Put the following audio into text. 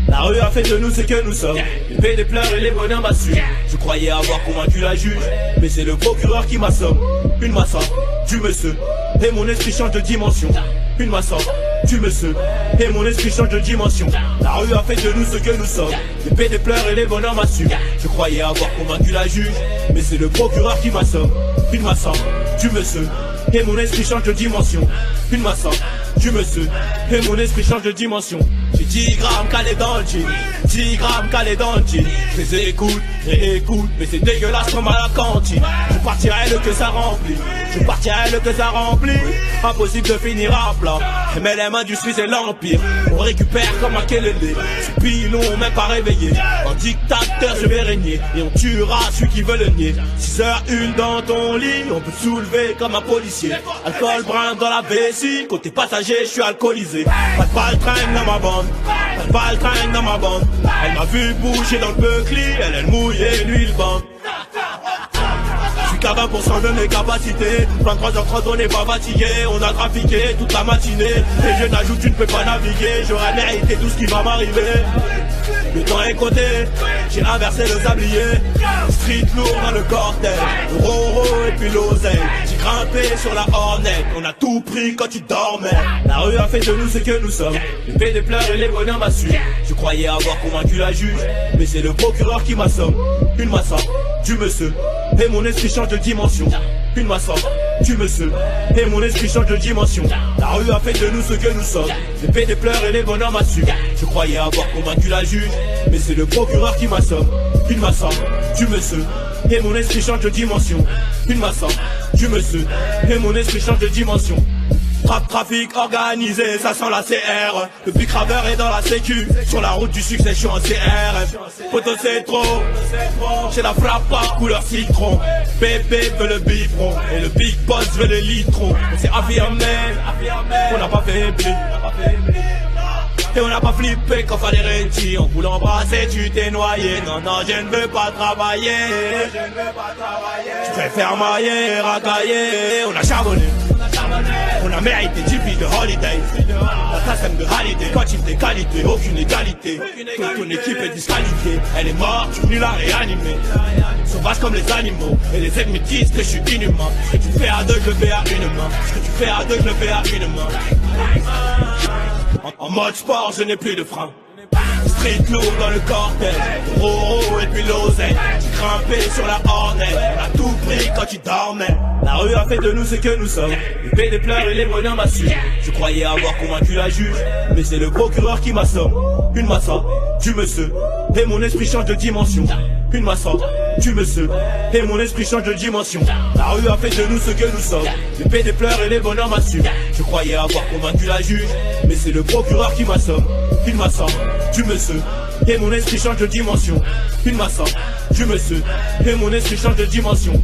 La rue a fait de nous ce que nous sommes. Les paix, des pleurs et les bonheurs m'assurent. Je croyais avoir convaincu la juge, mais c'est le procureur qui m'assomme. Une maçon, du monsieur, et mon esprit change de dimension. Une maçon, du monsieur, et mon esprit change de dimension. La rue a fait de nous ce que nous sommes. Les paix, des pleurs et les bonheurs m'assurent. Je croyais avoir convaincu la juge, mais c'est le procureur qui m'assomme. Une maçon, du monsieur, et mon esprit change de dimension. Une maçon, du monsieur, et mon esprit change de dimension. J'ai 10 grammes calés dans le jean, 10 grammes calés dans le jean. Je les écoute, réécoute, mais c'est dégueulasse comme à la cantine. Je partirai le que ça remplit, je partirai le que ça remplit. Impossible de finir à plat, et mets les mains du Suisse et l'Empire. On récupère comme un Kelele, ce pilon même pas réveillé. En dictateur je vais régner, et on tuera celui qui veut le nier. 6h01 dans ton lit, on peut soulever comme un policier. Alcool brun dans la vessie, côté passager je suis alcoolisé. Pas de balle traîne dans ma bande, pas de balle traîne dans ma bande. Elle m'a vu bouger dans le Buckley, elle mouillait lui le bande. Je suis qu'à 20% de mes capacités. 23h30 on n'est pas fatigué. On a trafiqué toute la matinée. Et je n'ajoute tu ne peux pas naviguer. J'aurais mérité tout ce qui va m'arriver. Le temps est compté, j'ai inversé le sablier. Street lourd dans le cortège, le roro et puis l'oseille. J'ai grimpé sur la Hornet, on a tout pris quand tu dormais. La rue a fait de nous ce que nous sommes. Les paix, des pleurs et les bonheurs m'assurent. Je croyais avoir convaincu la juge, mais c'est le procureur qui m'assomme. Une maçon, du monsieur, et mon esprit change de dimension. Une maçon, du monsieur, et mon esprit change de dimension. La rue a fait de nous ce que nous sommes. Les paix, des pleurs et les bonheurs m'assurent. Je croyais avoir convaincu la juge, mais c'est le procureur qui m'assomme. Une maçon, du monsieur, et mon esprit change de dimension. Une maçon, du monsieur, et mon esprit change de dimension. Trafic organisé, ça sent la CR. Le big graveur est dans la sécu. Sur la route du succès, je suis en CR. Poto c'est trop, j'ai la frappe par couleur citron. Bébé veut le biberon, et le big boss veut le litron. On s'est affirmé, on n'a pas faibli. Et on n'a pas flippé quand fallait retirer. On voulait embrasser, tu t'es noyé. Non, non, je ne veux pas travailler. Je préfère mailler, racailler. On a charbonné, on a mérité 10 vies de holiday. La tasse de Hallyday, quantité des qualités, aucune égalité. Toute ton équipe est disqualifiée. Elle est morte, je suis venu la réanimer. Sauvage comme les animaux, et les ennemis disent que je suis inhumain. Ce que tu fais à deux, je le fais à une main. Ce que tu fais à deux, je le fais à une main. En mode sport, je n'ai plus de frein. Street lourd dans le cortège, roro et puis l'oseille. J'ai grimpé sur la Hornet, on a tout pris quand tu dormais. La rue a fait de nous ce que nous sommes. Les paix, des pleurs et les bonheurs m'assurent. Je croyais avoir convaincu la juge, mais c'est le procureur qui m'assomme. Une maçon, du monsieur, et mon esprit change de dimension. Une maçon, du monsieur, et mon esprit change de dimension. La rue a fait de nous ce que nous sommes. Les paix, des pleurs et les bonheurs m'assurent. Je croyais avoir convaincu la juge, mais c'est le procureur qui m'assomme. Une maçon, du monsieur, et mon esprit change de dimension. Une maçon, du monsieur, et mon esprit change de dimension.